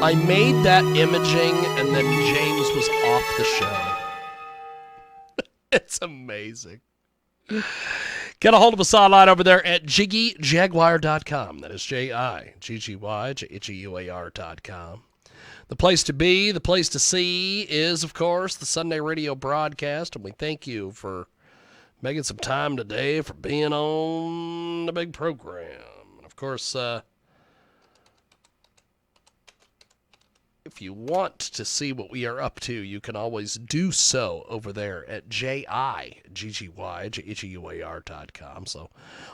I made that imaging, and then James was off the show. It's amazing. Get a hold of us online over there at JiggyJaguar.com. That is JiggyJaguar.com. The place to be, the place to see is, of course, the Sunday radio broadcast, and we thank you for making some time today for being on the big program. And, of course, if you want to see what we are up to, you can always do so over there at JiggyJaguar.com. So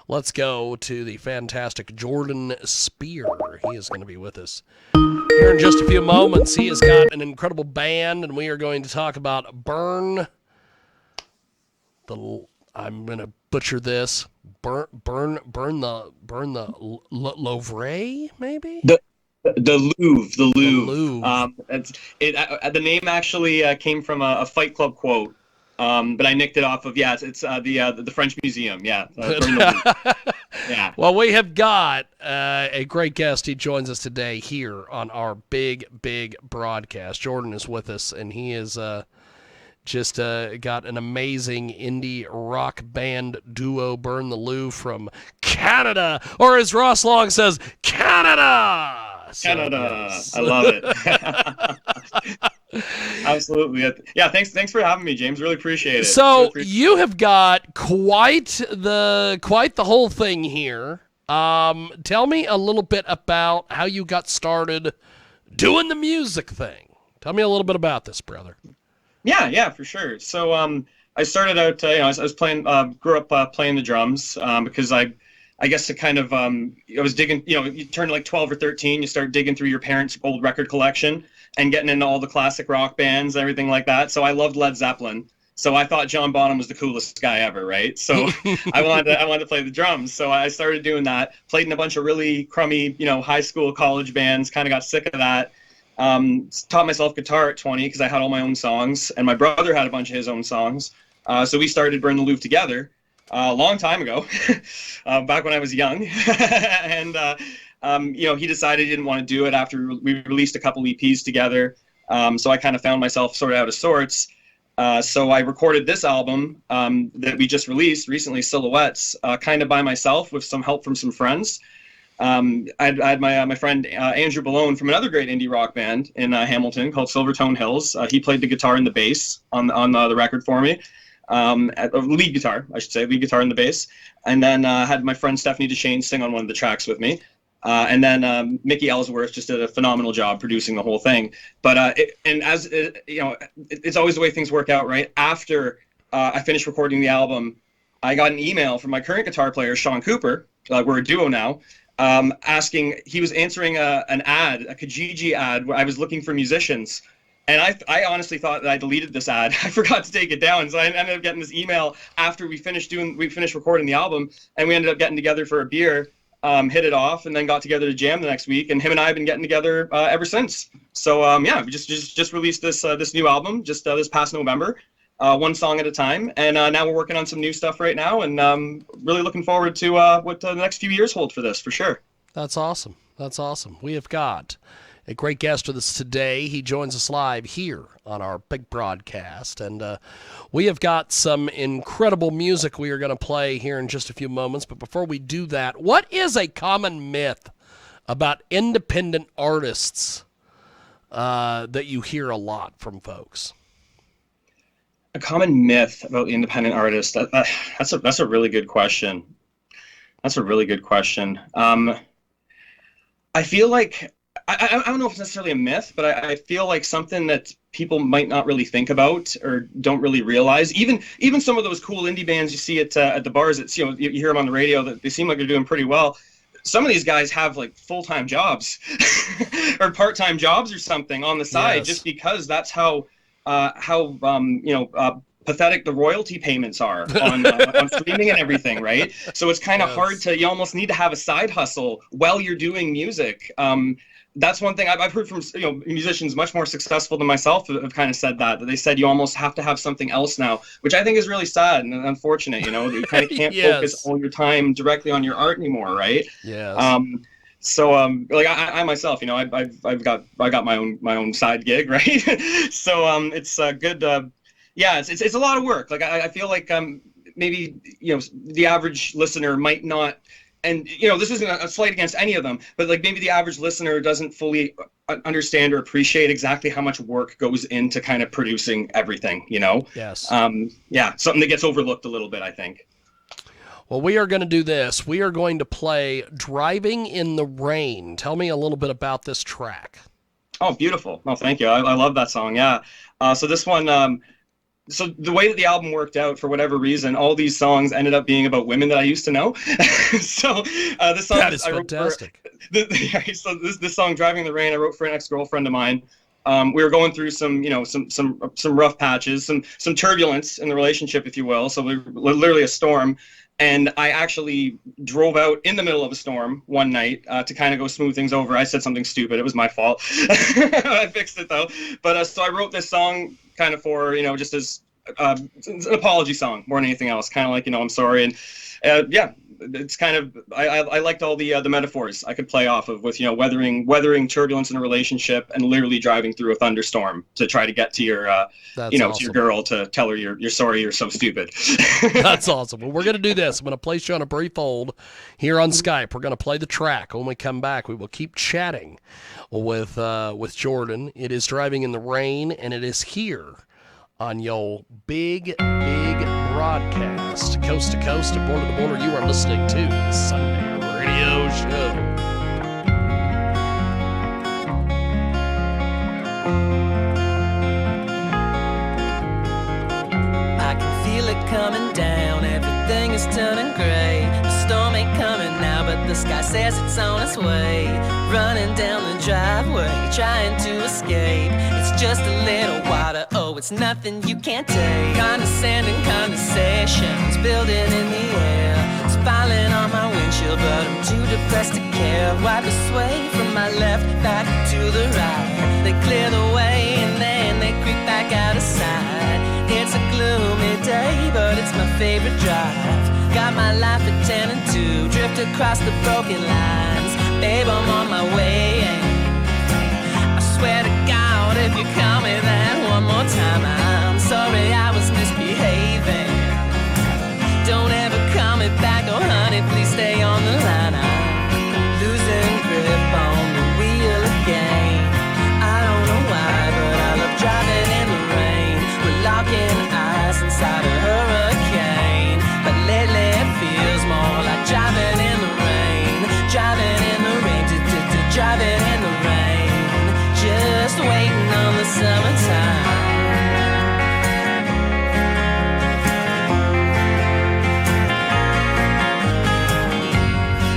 let's go to the fantastic Jordan Spear. He is going to be with us here in just a few moments. He has got an incredible band, and we are going to talk about I'm going to butcher this. Burn the Louvre, maybe? The Louvre. The name actually came from a Fight Club quote, but I nicked it off of it's the French Museum. Yeah. Yeah. Well, we have got a great guest. He joins us today here on our big broadcast. Jordan is with us, and he is just got an amazing indie rock band duo, Burn the Louvre, from Canada, or as Ross Long says, Canada. Canada. I love it. Absolutely. Yeah, thanks for having me, James. Really appreciate it. So you have got quite the whole thing here. Tell me a little bit about how you got started doing the music thing. Tell me a little bit about this, brother. Yeah, for sure. So I started out, I was playing, grew up playing the drums because I guess it kind of, I was digging, you turn like 12 or 13, you start digging through your parents' old record collection and getting into all the classic rock bands, everything like that. So I loved Led Zeppelin. So I thought John Bonham was the coolest guy ever, right? So I wanted to play the drums. So I started doing that, played in a bunch of really crummy, high school, college bands, kind of got sick of that. Taught myself guitar at 20 because I had all my own songs, and my brother had a bunch of his own songs. So we started Burn the Louvre together a long time ago, back when I was young. And, he decided he didn't want to do it after we released a couple EPs together. So I kind of found myself sort of out of sorts. So I recorded this album that we just released recently, Silhouettes, kind of by myself with some help from some friends. I had my friend Andrew Ballone from another great indie rock band in Hamilton called Silvertone Hills. He played the guitar and the bass on the record for me. Lead guitar and the bass. And then had my friend Stephanie DeShane sing on one of the tracks with me. And then Mickey Ellsworth just did a phenomenal job producing the whole thing. But it's always the way things work out, right? After I finished recording the album, I got an email from my current guitar player, Sean Cooper. We're a duo now. He was answering an ad, a KJAG ad, where I was looking for musicians. And I honestly thought that I deleted this ad. I forgot to take it down. So I ended up getting this email after we finished recording the album, and we ended up getting together for a beer, hit it off, and then got together to jam the next week. And him and I have been getting together ever since. So we just released this new album this past November, one song at a time. And now we're working on some new stuff right now, and really looking forward to what the next few years hold for this, for sure. That's awesome. We have got a great guest with us today. He joins us live here on our big broadcast, and we have got some incredible music we are going to play here in just a few moments. But before we do that, what is a common myth about independent artists that you hear a lot from folks? A common myth about independent artists. That's a really good question. I feel like I don't know if it's necessarily a myth, but I feel like something that people might not really think about or don't really realize. Even some of those cool indie bands you see at the bars, it's you hear them on the radio, that they seem like they're doing pretty well. Some of these guys have like full-time jobs or part-time jobs or something on the side, just because that's how pathetic the royalty payments are on streaming and everything, right? So it's kind of hard you almost need to have a side hustle while you're doing music. That's one thing I've heard from musicians much more successful than myself have kind of said that they said you almost have to have something else now, which I think is really sad and unfortunate. That you kind of can't focus all your time directly on your art anymore, right? Yes. So like I myself, you know, I've got my own side gig, right? So it's good. Yeah, it's a lot of work. Like I feel like maybe, you know, the average listener might not, and you know, this isn't a slight against any of them, but like maybe the average listener doesn't fully understand or appreciate exactly how much work goes into kind of producing everything, you know? Yes. Yeah, something that gets overlooked a little bit, I think. Well, we are going to do this. We are going to play Driving in the Rain. Tell me a little bit about this track. Oh, beautiful. No, thank you. I love that song. Yeah. So this one, so the way that the album worked out, for whatever reason, all these songs ended up being about women that I used to know. So this song, that is fantastic. So this song, Driving in the Rain, I wrote for an ex-girlfriend of mine. We were going through some, you know, some rough patches, some turbulence in the relationship, if you will. So we were literally a storm. And I actually drove out in the middle of a storm one night to kind of go smooth things over. I said something stupid. It was my fault. I fixed it, though. But so I wrote this song kind of for, you know, just as an apology song more than anything else. Kind of like, you know, I'm sorry. And yeah, it's kind of, I liked all the metaphors I could play off of with, you know, weathering turbulence in a relationship and literally driving through a thunderstorm to try to get to your, you know, awesome. To your girl to tell her you're sorry, you're so stupid. That's awesome. Well, we're going to do this. I'm going to place you on a brief hold here on Skype. We're going to play the track. When we come back, we will keep chatting with Jordan. It is Driving in the Rain, and it is here on your big broadcast, coast to coast and border to border. You are listening to the Sunday Radio Show. I can feel it coming down, everything is turning gray. The storm ain't coming now, but the sky says it's on its way. Running down the driveway, trying to escape. It's just a little water, oh, it's nothing you can't take. Condescending conversations building in the air. It's falling on my windshield, but I'm too depressed to care. Wipe the sway from my left back to the right. They clear the way and then they creep back out of sight. It's a gloomy day, but it's my favorite drive. Got my life at 10 and 2, drift across the broken lines. Babe, I'm on my way, I swear to God, if you call me that one more time, I'm sorry I was misbehaving. Don't ever call me back, oh honey, please stay on the line. I'm losing grip on the wheel again. I don't know why, but I love driving in the rain. We're locking eyes inside a hurricane, but lately it feels more like driving in the rain. Driving in the rain, driving in the rain. Just waiting on the summertime.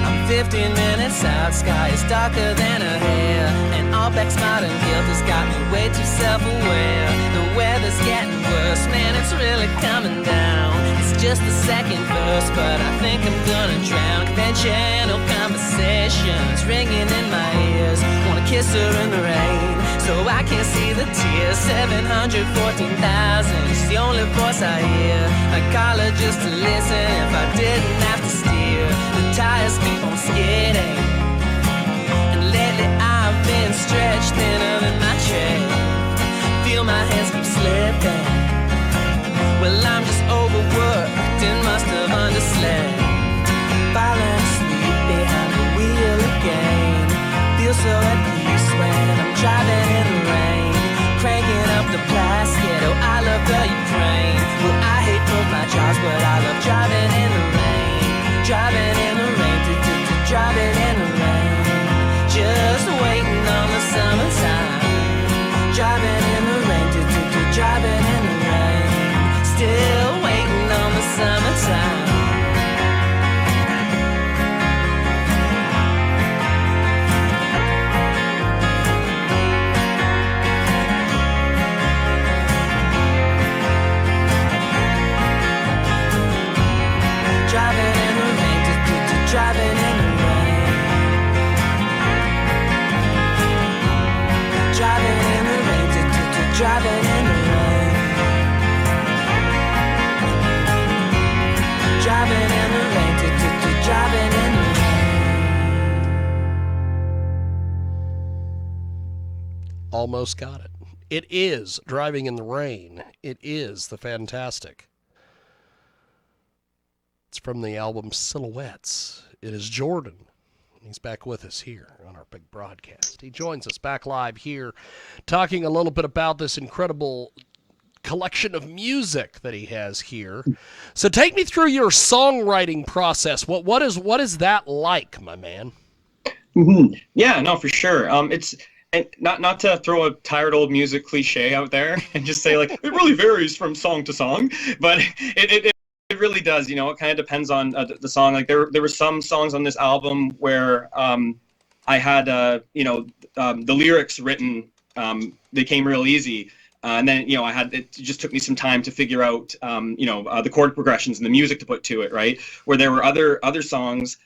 I'm 15 minutes out, sky is darker than her hair. And all black smart and guilt has got me way too self-aware. The weather's getting worse, man, it's really coming down. It's just the second verse, but I think I'm gonna drown. Conventional conversations ringing in my ears. Wanna kiss her in the rain, so I can't see the tears. 714,000 is the only voice I hear. I'd call her just to listen if I didn't have to steer. The tires keep on skidding, and lately I've been stretched thinner than my chair. Feel my hands keep slipping. Well, I'm just overworked and must have underslept. Falling asleep behind the wheel again. Feel so at peace when I'm driving in the rain. Cranking up the blasket, oh I love the Ukraine. Well, I hate both my jobs, but I love driving in the rain. almost got it. It is Driving in the Rain. It is the fantastic. It's from the album Silhouettes. It is Jordan. He's back with us here on our big broadcast. He joins us back live here, talking a little bit about this incredible collection of music that he has here. So take me through your songwriting process. What is that like, my man? Mm-hmm. Yeah, no, for sure. It's and not to throw a tired old music cliche out there and just say like it really varies from song to song, but it really does. You know, it kind of depends on the song. Like there were some songs on this album where I had the lyrics written. They came real easy. And then, it just took me some time to figure out, the chord progressions and the music to put to it, right? Where there were other songs.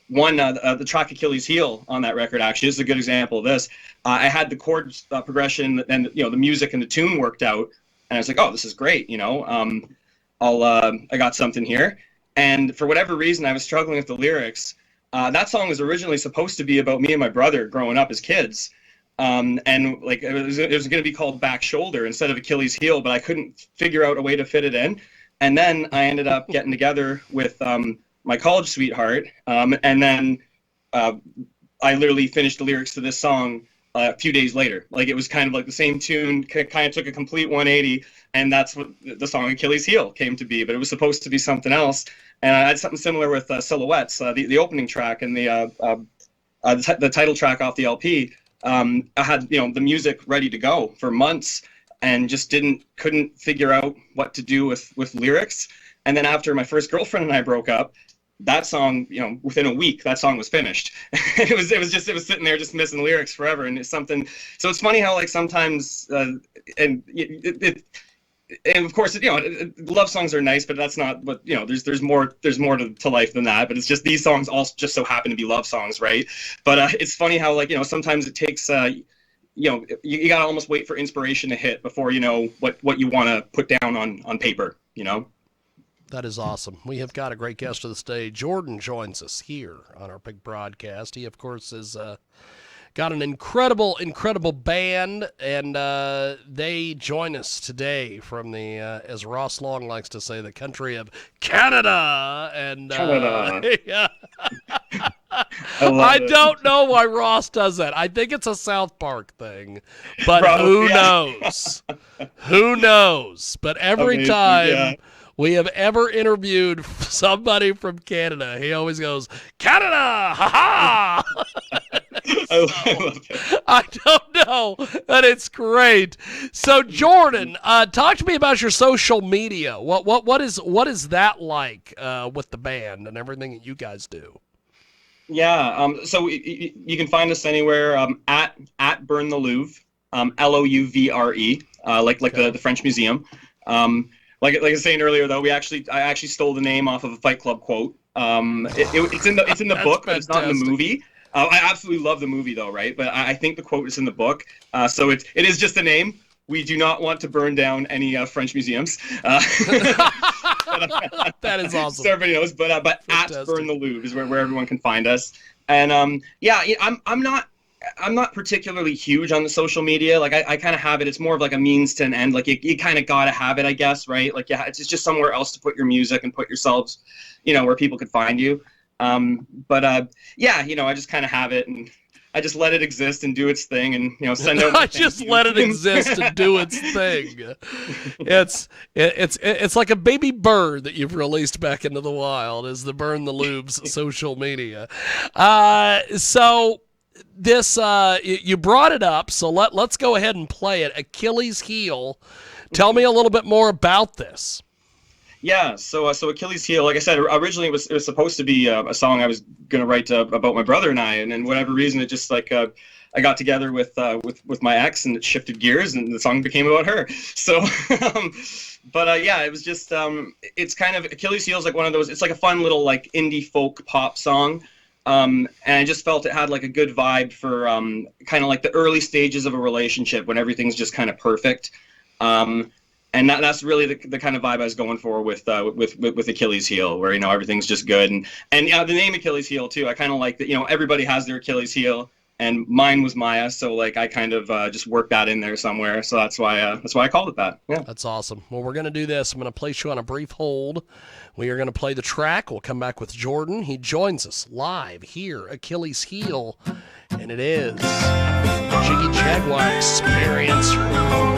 The track Achilles Heel on that record, actually, is a good example of this. I had the chord progression and, the music and the tune worked out. And I was like, oh, this is great, I got something here. And for whatever reason, I was struggling with the lyrics. That song was originally supposed to be about me and my brother growing up as kids. And like it was going to be called Back Shoulder instead of Achilles Heel, but I couldn't figure out a way to fit it in. And then I ended up getting together with my college sweetheart, and then I literally finished the lyrics to this song a few days later. Like it was kind of like the same tune, kind of took a complete 180, and that's what the song Achilles Heel came to be. But it was supposed to be something else. And I had something similar with Silhouettes, the opening track and the title track off the LP. I had the music ready to go for months and just couldn't figure out what to do with lyrics. And then after my first girlfriend and I broke up, that song, within a week, that song was finished. it was sitting there just missing lyrics forever. And it's something. So it's funny how like sometimes and of course, love songs are nice, but that's not what, there's more to life than that. But it's just these songs all just so happen to be love songs, right? But it's funny how like, sometimes it takes, you got to almost wait for inspiration to hit before you know what you want to put down on paper, That is awesome. We have got a great guest to the stage. Jordan joins us here on our big broadcast. He, of course, is got an incredible band, and they join us today from the, as Ross Long likes to say, the country of Canada. And Canada. Yeah. I don't know why Ross does that. I think it's a South Park thing, but Probably, who yeah. knows? Who knows? But every Amazing, time yeah. we have ever interviewed somebody from Canada, he always goes, Canada, ha-ha! I love it. I don't know, but it's great. So Jordan, talk to me about your social media. What is that like with the band and everything that you guys do? Yeah, so you can find us anywhere at Burn the Louvre, Louvre, like Okay. the French Museum. Like I was saying earlier, though, I actually stole the name off of a Fight Club quote. It's in the That's book, but it's not in the fantastic. movie. I absolutely love the movie, though, right? But I think the quote is in the book, so it is just a name. We do not want to burn down any French museums. That is awesome. So everybody knows, but at Fantastic. Burn the Louvre is where everyone can find us. And I'm not particularly huge on the social media. Like I kind of have it. It's more of like a means to an end. Like you kind of gotta have it, I guess, right? Like it's just somewhere else to put your music and put yourselves, where people could find you. I just kind of have it, and I just let it exist and do its thing, and send out. I just let it exist and do its thing. It's like a baby bird that you've released back into the wild, is the Burn the Louvre's social media. So this you brought it up, so let's go ahead and play it. Achilles Heel. Tell me a little bit more about this. Yeah, so Achilles Heel, like I said, originally it was supposed to be a song I was gonna write about my brother and I, and for whatever reason it just like I got together with my ex, and it shifted gears, and the song became about her. So, it was just it's kind of Achilles Heel is like one of those. It's like a fun little like indie folk pop song, and I just felt it had like a good vibe for kind of like the early stages of a relationship when everything's just kind of perfect. And that's really the kind of vibe I was going for with Achilles Heel, where everything's just good, and the name Achilles Heel too. I kind of like that. Everybody has their Achilles heel, and mine was Maya. So like I kind of just worked that in there somewhere. So that's why I called it that. Yeah. That's awesome. Well, we're going to do this. I'm going to place you on a brief hold. We are going to play the track. We'll come back with Jordan. He joins us live here, Achilles Heel, and it is Jiggy Jaguar Experience. Right now.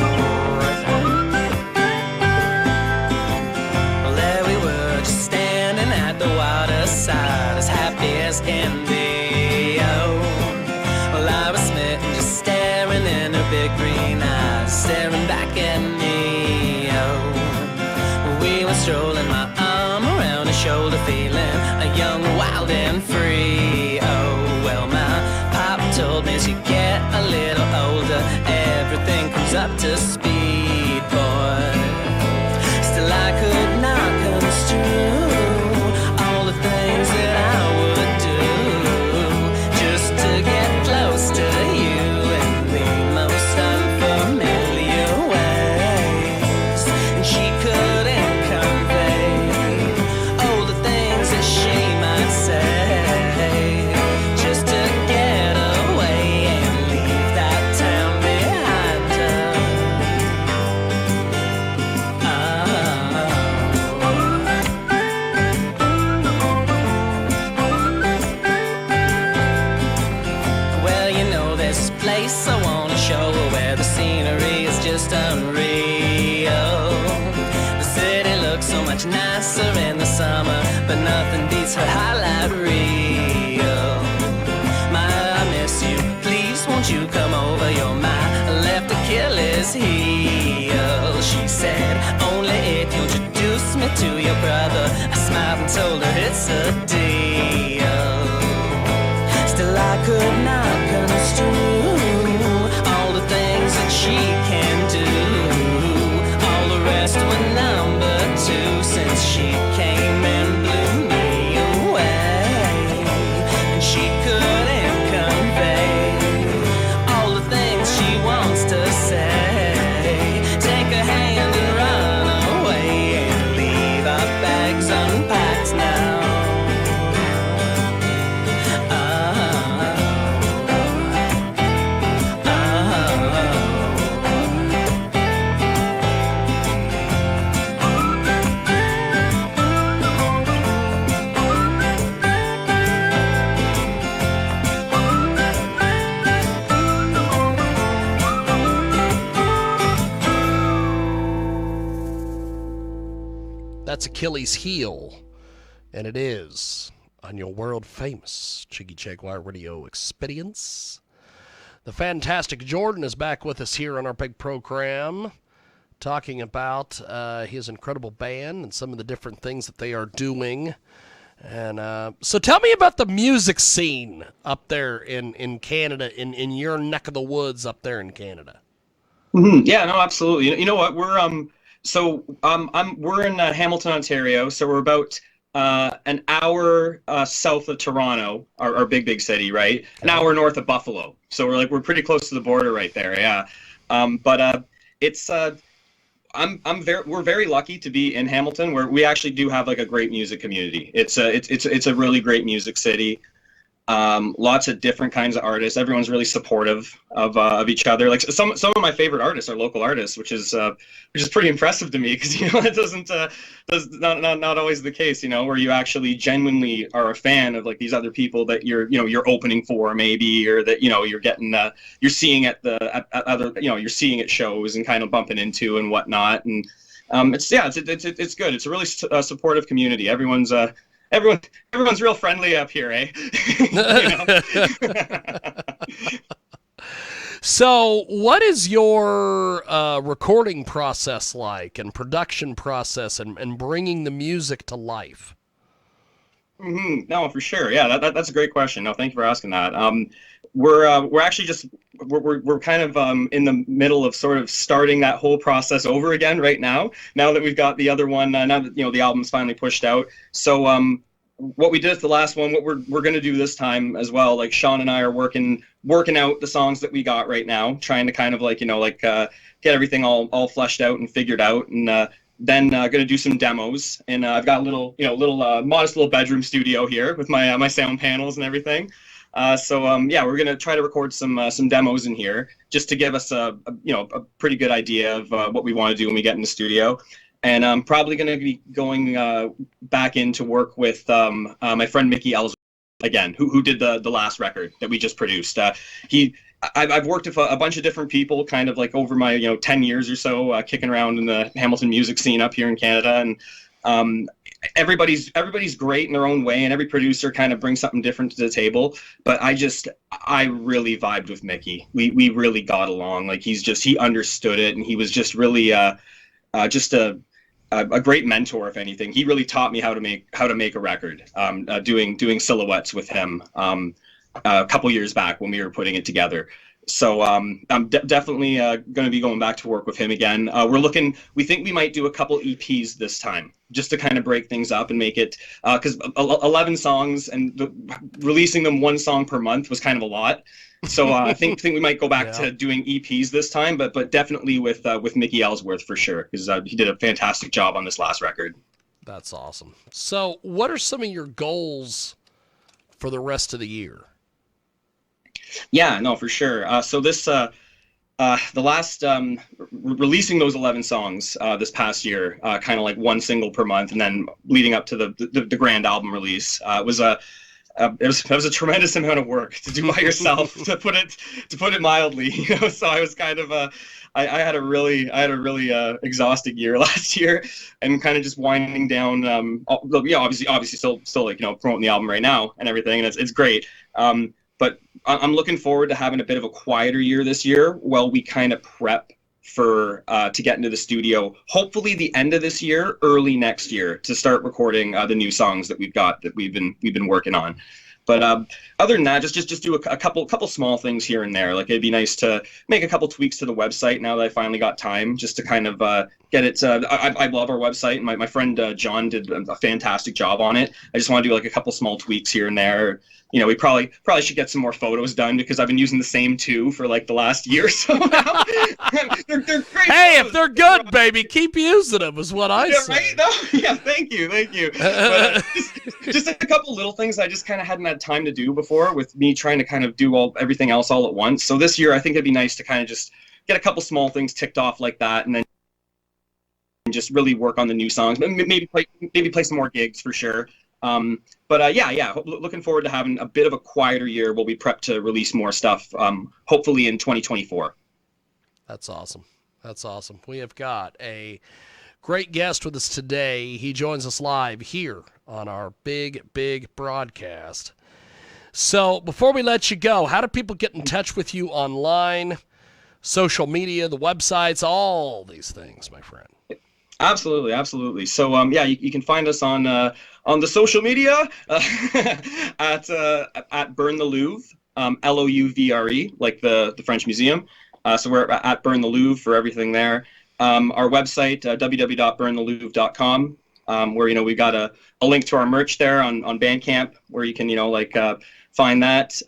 Well, there we were, just standing at the waterside, as happy as can be. Oh, well, I was smitten, just staring in her big green eyes, staring back at me. Oh, we were strolling, my arm around her shoulder, feeling a young, wild and free. Oh, well, my pop told me as you get a little older, everything comes up to speed, boy. Still I could not construe all the things that I would do just to get close to you in the most unfamiliar ways. And she couldn't convey all the things that she might say just to get away and leave that town behind her. Well, you know, there's a place I want to show her where the scenery is just unreal. The city looks so much nicer in the summer, but nothing beats her highlight reel. My, I miss you, please won't you come over? You're my left Achilles heel. She said, only if you introduce me to your brother. I smiled and told her it's a deal. Still I could not construe all the things that she can do. All the rest were number two since she came and blew me away. And she couldn't convey all the things she wants to say. Take her hand and run away and leave our bags unpacked now. That's Achilles Heel, and it is on your world famous Jiggy Jaguar Radio experience. The fantastic Jordan is back with us here on our big program, talking about his incredible band and some of the different things that they are doing. And so tell me about the music scene up there in Canada, in your neck of the woods up there in Canada. Mm-hmm. Yeah, no, absolutely. You know what? We're in Hamilton, Ontario, so we're about an hour south of Toronto, our big city, right? An hour north of Buffalo. So we're pretty close to the border right there, yeah. We're very lucky to be in Hamilton, where we actually do have like a great music community. It's a really great music city. Lots of different kinds of artists. Everyone's really supportive of each other. Like some of my favorite artists are local artists, which is pretty impressive to me, because that's not always the case, where you actually genuinely are a fan of like these other people that you're opening for maybe, or that you're getting you're seeing at other you're seeing at shows and kind of bumping into and whatnot. And it's good. It's a really supportive community. Everyone's real friendly up here, eh? So what is your recording process like, and production process, and bringing the music to life? Mm-hmm. No, for sure. Yeah, that's a great question. No, thank you for asking that. We're actually we're kind of in the middle of sort of starting that whole process over again right now. Now that we've got the other one, now that the album's finally pushed out. So what we did at the last one, what we're going to do this time as well, like Sean and I are working out the songs that we got right now, trying to kind of get everything all fleshed out and figured out, and then going to do some demos. And I've got a little modest little bedroom studio here with my sound panels and everything. Yeah, we're gonna try to record some demos in here just to give us a pretty good idea of what we want to do when we get in the studio. And I'm probably going to be going back in to work with my friend Mickey Ellsworth again, who did the last record that we just produced. I've worked with a bunch of different people kind of like over my 10 years or so, kicking around in the Hamilton music scene up here in Canada, and everybody's great in their own way, and every producer kind of brings something different to the table. But I really vibed with Mickey. We really got along. Like he understood it, and he was just really just a great mentor. If anything, he really taught me how to make a record. Doing silhouettes with him a couple years back when we were putting it together. So I'm definitely going to be going back to work with him again. We think we might do a couple EPs this time, just to kind of break things up and make it, because 11 songs and releasing them one song per month was kind of a lot. So I think we might go back to doing EPs this time, but definitely with Mickey Ellsworth for sure, because he did a fantastic job on this last record. That's awesome. So what are some of your goals for the rest of the year? Yeah, no, for sure. So this, the last, releasing those 11 songs this past year, kind of like one single per month, and then leading up to the grand album release, was a tremendous amount of work to do by yourself, to put it mildly. So I was kind of I had a really exhausting year last year, and kind of just winding down. Obviously still like promoting the album right now and everything, and it's great. But I'm looking forward to having a bit of a quieter year this year while we kind of prep for to get into the studio, hopefully the end of this year, early next year, to start recording the new songs that we've been working on. But other than that, just do a couple small things here and there. Like, it'd be nice to make a couple tweaks to the website now that I finally got time, just to kind of get it. I love our website, and my friend John did a fantastic job on it. I just want to do like a couple small tweaks here and there. We probably should get some more photos done, because I've been using the same two for like the last year or so now. they're great. Hey, photos. If they're good, baby, keep using them is what I say. Right? No? Yeah, thank you. But, just a couple little things I just kind of hadn't had time to do before, with me trying to kind of do everything else all at once. So this year, I think it'd be nice to kind of just get a couple small things ticked off like that, and then just really work on the new songs. Maybe play some more gigs for sure. Looking forward to having a bit of a quieter year while we prep to release more stuff, hopefully in 2024. That's awesome. We have got a great guest with us today. He joins us live here on our big broadcast. So before we let you go, how do people get in touch with you online, social media, the websites, all these things, my friend? Absolutely. So you can find us on the social media at Burn the Louvre, Louvre, like the French museum. So we're at Burn the Louvre for everything there. Our website, www.burnthelouvre.com, where we got a link to our merch there on Bandcamp, where you can find that.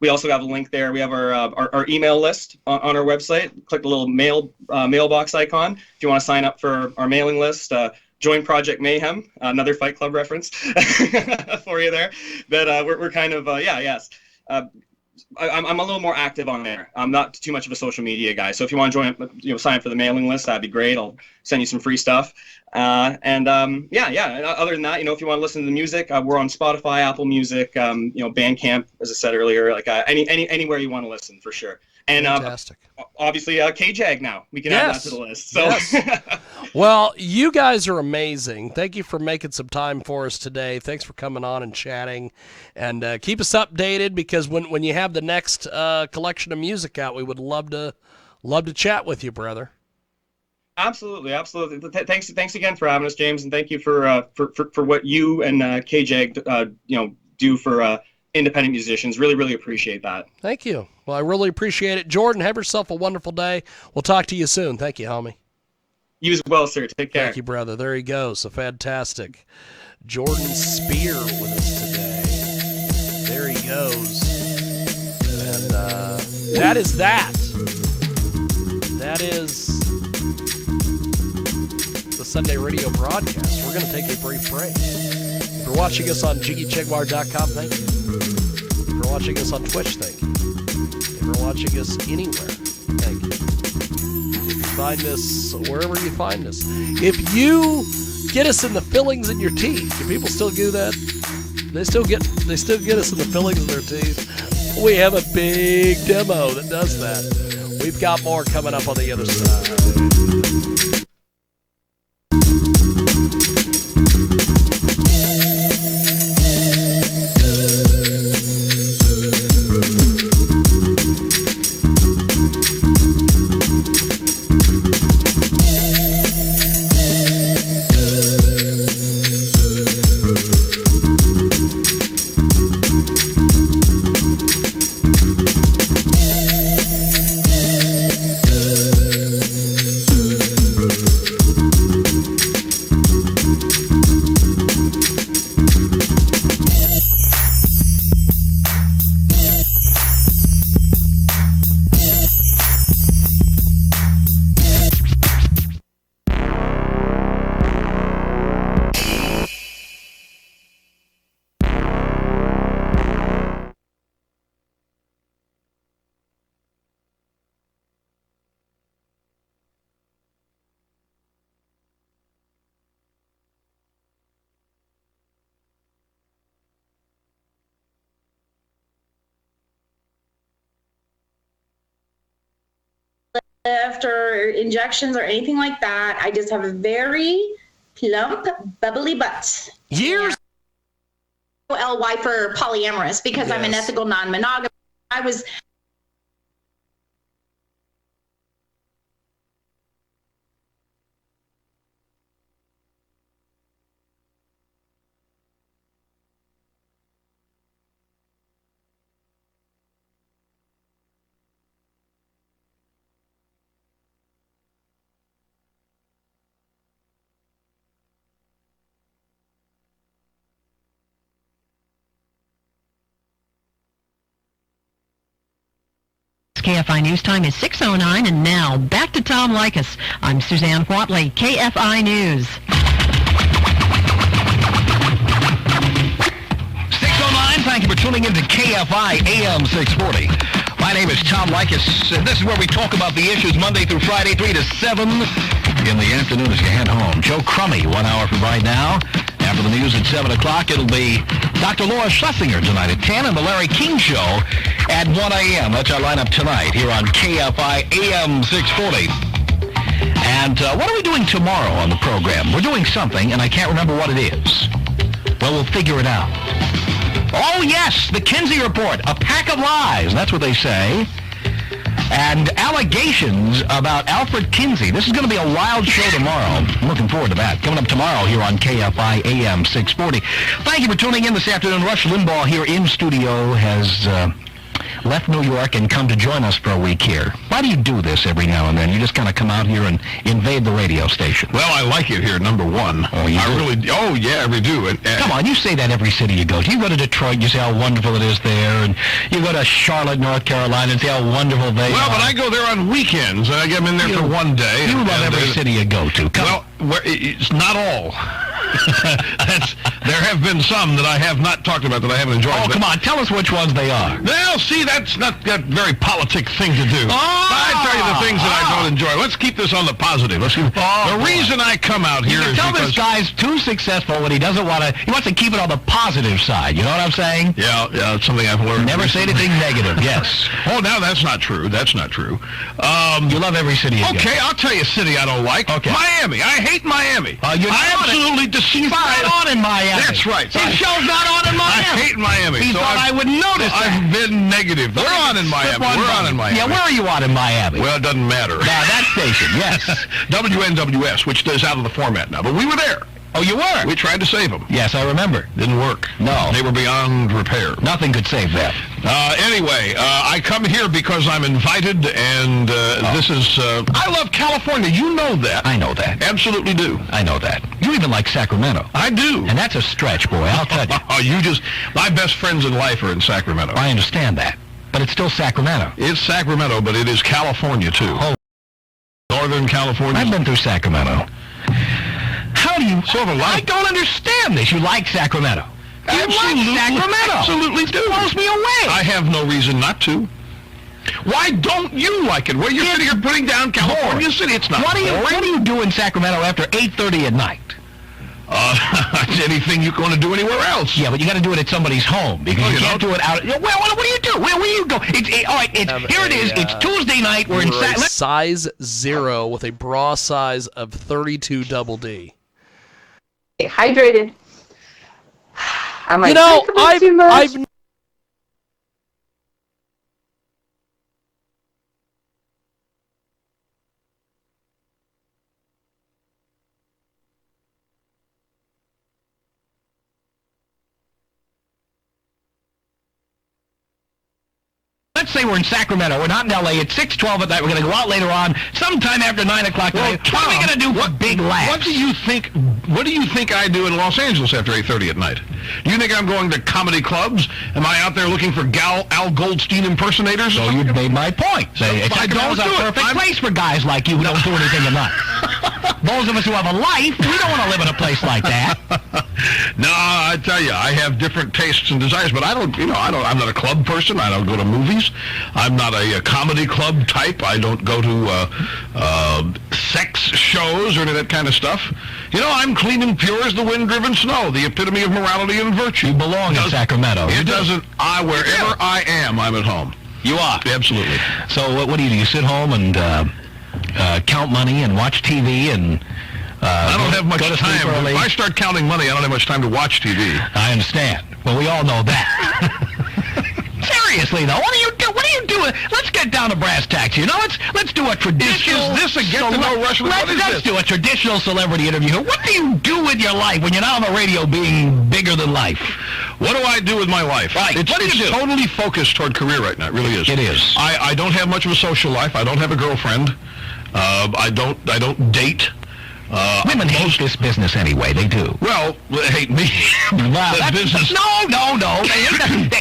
We also have a link there. We have our email list on our website. Click the little mailbox icon if you want to sign up for our mailing list. Join Project Mayhem, another Fight Club reference for you there. That we're kind of yes. I'm a little more active on there. I'm not too much of a social media guy. So if you want to join, sign up for the mailing list, that'd be great. I'll send you some free stuff. Other than that, if you want to listen to the music, we're on Spotify, Apple Music, Bandcamp, as I said earlier, like anywhere you want to listen for sure. And fantastic. Obviously, KJAG now. We can add that to the list. So. Yes. Well, you guys are amazing. Thank you for making some time for us today. Thanks for coming on and chatting. And keep us updated, because when you have the next collection of music out, we would love to chat with you, brother. Absolutely. Thanks again for having us, James, and thank you for what you and KJAG do for independent musicians. Really appreciate that. Thank you. Well, I really appreciate it. Jordan, have yourself a wonderful day. We'll talk to you soon. Thank you, homie. You as well, sir. Take care. Thank you, brother. There he goes. So fantastic. Jordan Spear with us today. There he goes. And that is that. That is the Sunday radio broadcast. We're going to take a brief break. If you're watching us on JiggyJaguar.com, thank you. If you're watching us on Twitch, thank you. If you're watching us anywhere, thank you. Find us wherever you find us. If you get us in the fillings in your teeth, do people still do that? They still get us in the fillings in their teeth. We have a big demo that does that. We've got more coming up on the other side. Or injections or anything like that. I just have a very plump, bubbly butt. Years? LY for polyamorous because I'm an ethical non-monogamous. I was KFI News Time is 6:09, and now back to Tom Likas. I'm Suzanne Whatley, KFI News. 6:09, thank you for tuning in to KFI AM 640. My name is Tom Likas, and this is where we talk about the issues Monday through Friday, 3 to 7 in the afternoon as you head home. Joe Crummy, 1 hour from right now. After the news at 7 o'clock, it'll be Dr. Laura Schlesinger tonight at 10, and the Larry King Show at 1 a.m. That's our lineup tonight here on KFI AM 640. And what are we doing tomorrow on the program? We're doing something, and I can't remember what it is. Well, we'll figure it out. Oh, yes, the Kinsey Report, a pack of lies. That's what they say. And allegations about Alfred Kinsey. This is going to be a wild show tomorrow. I'm looking forward to that. Coming up tomorrow here on KFI AM 640. Thank you for tuning in this afternoon. Rush Limbaugh here in studio has left New York and come to join us for a week here. Why do you do this every now and then? You just kind of come out here and invade the radio station. Well, I like it here, number one. Oh, you do? Oh, yeah, we do. Come on, you say that every city you go to. You go to Detroit, you say how wonderful it is there, and you go to Charlotte, North Carolina, and say how wonderful they are. Well, but I go there on weekends, and I get in there for one day. You love every city you go to. Well, it's not all. There have been some that I have not talked about that I haven't enjoyed. Oh, come on, tell us which ones they are. Well, see, that's not a very politic thing to do. I tell you the things that I don't enjoy. Let's keep this on the positive. The reason I come out here is tell because... this guy's too successful when he doesn't want to... He wants to keep it on the positive side. You know what I'm saying? Yeah, it's something I've learned. Never say anything negative, yes. Oh, now that's not true. That's not true. You love every city you go. Okay, I'll tell you a city I don't like. Okay. Miami. I hate Miami. I absolutely despise... He's not on in Miami. That's right. His show's not on in Miami. I hate Miami. He thought I would notice that. I've been negative. We're on in Miami. We're on in Miami. Yeah, where are you on in Miami? Well, it doesn't matter. That station, yes. WNWS, which is out of the format now. But we were there. Oh, you were? We tried to save them. Yes, I remember. Didn't work. No. They were beyond repair. Nothing could save them. Anyway, I come here because I'm invited, and this is... I love California. You know that. I know that. Absolutely do. I know that. You even like Sacramento. I do. And that's a stretch, boy, I'll tell you. My best friends in life are in Sacramento. I understand that. But it's still Sacramento. It's Sacramento, but it is California, too. Oh. Northern California. I've been through Sacramento. How do you... Sort of like... I don't understand this. You like Sacramento. Absolutely, Sacramento. absolutely do. It blows me away. I have no reason not to. Why don't you like it? Well, you're sitting here putting down California City. It's not What do boring. you do in Sacramento after 8:30 at night? It's anything you're going to do anywhere else. Yeah, but you got to do it at somebody's home because you can't do it out. Well, what do you do? Where do you go? All right, here it is. It's Tuesday night. We're in size 0 with a bra size of 32 double D. Stay hydrated. I might You know, drink a bit too much. I've Let's say we're in Sacramento. We're not in L.A. It's 6:12 at night. We're going to go out later on, sometime after 9 o'clock tonight. What are we going to do for big laughs? What do you think I do in Los Angeles after 8:30 at night? Do you think I'm going to comedy clubs? Am I out there looking for Al Goldstein impersonators? So you've made my point. Sacramento's a perfect place for guys like you who don't do anything at night. Those of us who have a life, we don't want to live in a place like that. No, I tell you, I have different tastes and desires, but I'm not a club person. I don't go to movies. I'm not a comedy club type. I don't go to sex shows or any of that kind of stuff. You know, I'm clean and pure as the wind-driven snow, the epitome of morality and virtue. You belong in Sacramento. Wherever I am, I'm at home. You are. Absolutely. So what do? You sit home and count money and watch TV and... I don't have much time. If I start counting money, I don't have much time to watch TV. I understand. Well, we all know that. Seriously, though, what do you do? Let's get down to brass tacks. You know, let's do a traditional. Is this a get to know Rush? Let's do a traditional celebrity interview. What do you do with your life when you're not on the radio, being bigger than life? What do I do with my life? Right. It's totally focused toward career right now. It really is. It is. I don't have much of a social life. I don't have a girlfriend. I don't date. Women hate this business anyway. They do. Well, they hate me. Well, business. No.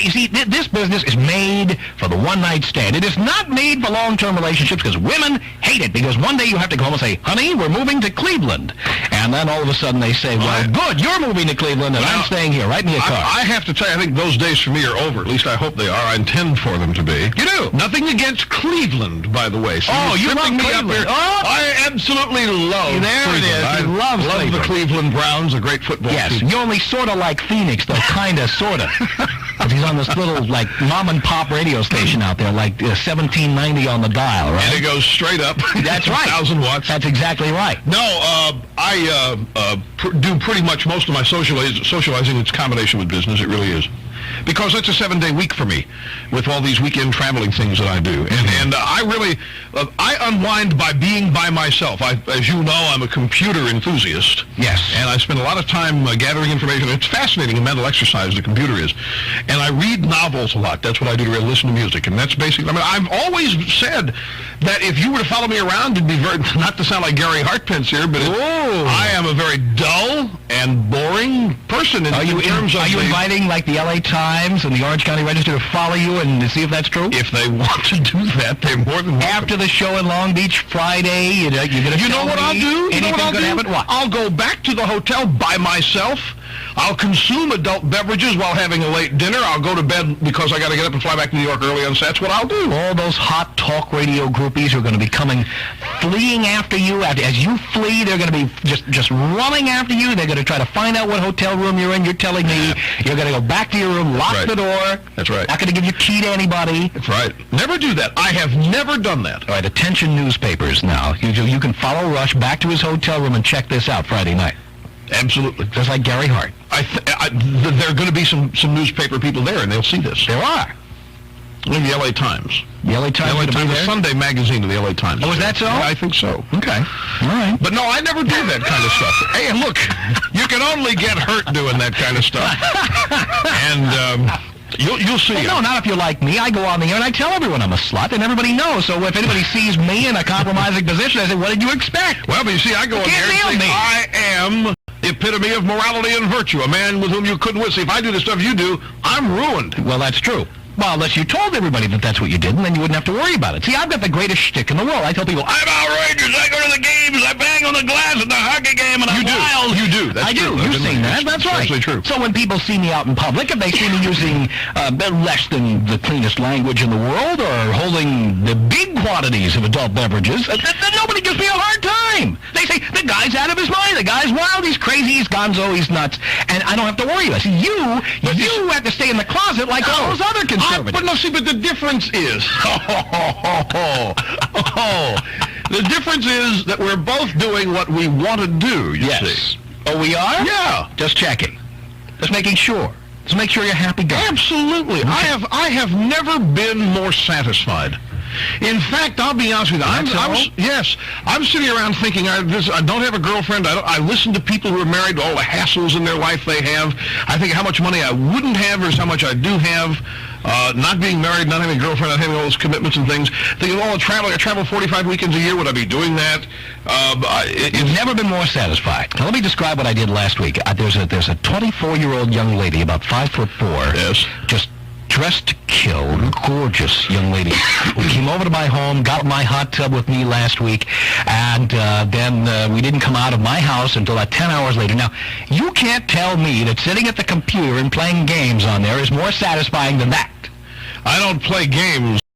You see, this business is made for the one-night stand. It is not made for long-term relationships because women hate it. Because one day you have to go home and say, honey, we're moving to Cleveland. And then all of a sudden they say, well, good, you're moving to Cleveland and I'm staying here. Write me a card. I have to tell you, I think those days for me are over. At least I hope they are. I intend for them to be. You do? Nothing against Cleveland, by the way. So you love Cleveland. I absolutely love Cleveland. He loves the Cleveland Browns, a great football team. Yes, you only sort of like Phoenix, though, kind of, sort of. He's on this little, like, mom-and-pop radio station out there, like 1790 on the dial, right? And it goes straight up. That's right. 1,000 watts. That's exactly right. No, I do pretty much most of my socializing. It's a combination with business. It really is. Because it's a 7-day week for me with all these weekend traveling things that I do. And I really, I unwind by being by myself. As you know, I'm a computer enthusiast. Yes. And I spend a lot of time gathering information. It's fascinating, a mental exercise, the computer is. And I read novels a lot. That's what I do to really listen to music. And that's basically, I've always said that if you were to follow me around, it'd be very, not to sound like Gary Hartpence here, but I am a very dull and boring person in terms of... Are you inviting, like, the L.A. Times and the Orange County Register to follow you and to see if that's true? If they want to do that, they're more than welcome. After the show in Long Beach Friday, you're going to You know what I'll do? What? I'll go back to the hotel by myself. I'll consume adult beverages while having a late dinner. I'll go to bed because I got to get up and fly back to New York early on. So that's what I'll do. All those hot talk radio groupies who are going to be coming, fleeing after you. As you flee, they're going to be just running after you. They're going to try to find out what hotel room you're in. You're telling me you're going to go back to your room, lock the door. That's right. Not going to give your key to anybody. That's right. Never do that. I have never done that. All right, attention newspapers now. You can follow Rush back to his hotel room and check this out Friday night. Absolutely. Just like Gary Hart. There are going to be some newspaper people there, and they'll see this. There are. In the L.A. Times. The L.A. Times will be there? The Sunday magazine of the L.A. Times. Oh, is that so? Yeah, I think so. Okay. All right. But no, I never do that kind of stuff. Hey, look, you can only get hurt doing that kind of stuff. And... You'll see. Well, no, not if you're like me. I go on the air and I tell everyone I'm a slut, and everybody knows. So if anybody sees me in a compromising position, I say, what did you expect? Well, but you see, I go on the air and say, I am the epitome of morality and virtue, a man with whom you couldn't win. See, if I do the stuff you do, I'm ruined. Well, that's true. Well, unless you told everybody that that's what you did, and then you wouldn't have to worry about it. See, I've got the greatest shtick in the world. I tell people, I'm outrageous. I go to the games. I bang on the glass at the hockey game, and I'm wild. You do. That's I true. do. You've seen that. That's right. Absolutely true. So when people see me out in public, if they see me using less than the cleanest language in the world or holding the big quantities of adult beverages, then nobody gives me a hard time. They say, the guy's out of his mind. The guy's wild. He's crazy. He's gonzo. He's nuts. And I don't have to worry about it. See, you have to stay in the closet like all those other conservatives. But the difference is, the difference is that we're both doing what we want to do, you see. Oh, we are? Yeah. Just checking. Just making sure. Just make sure you're happy guy. Absolutely. Okay. I have never been more satisfied. In fact, I'll be honest with you. I'm sitting around thinking, I don't have a girlfriend. I listen to people who are married, all the hassles in their life they have. I think how much money I wouldn't have versus how much I do have. Not being married, not having a girlfriend, not having all those commitments and things. Thinking, I travel 45 weekends a year. Would I be doing that? You've never been more satisfied. Now, let me describe what I did last week. There's a 24-year-old young lady, about 5'4". Yes. Just dressed to kill, gorgeous young lady who came over to my home, got my hot tub with me last week, and then we didn't come out of my house until about 10 hours later. Now, you can't tell me that sitting at the computer and playing games on there is more satisfying than that. I don't play games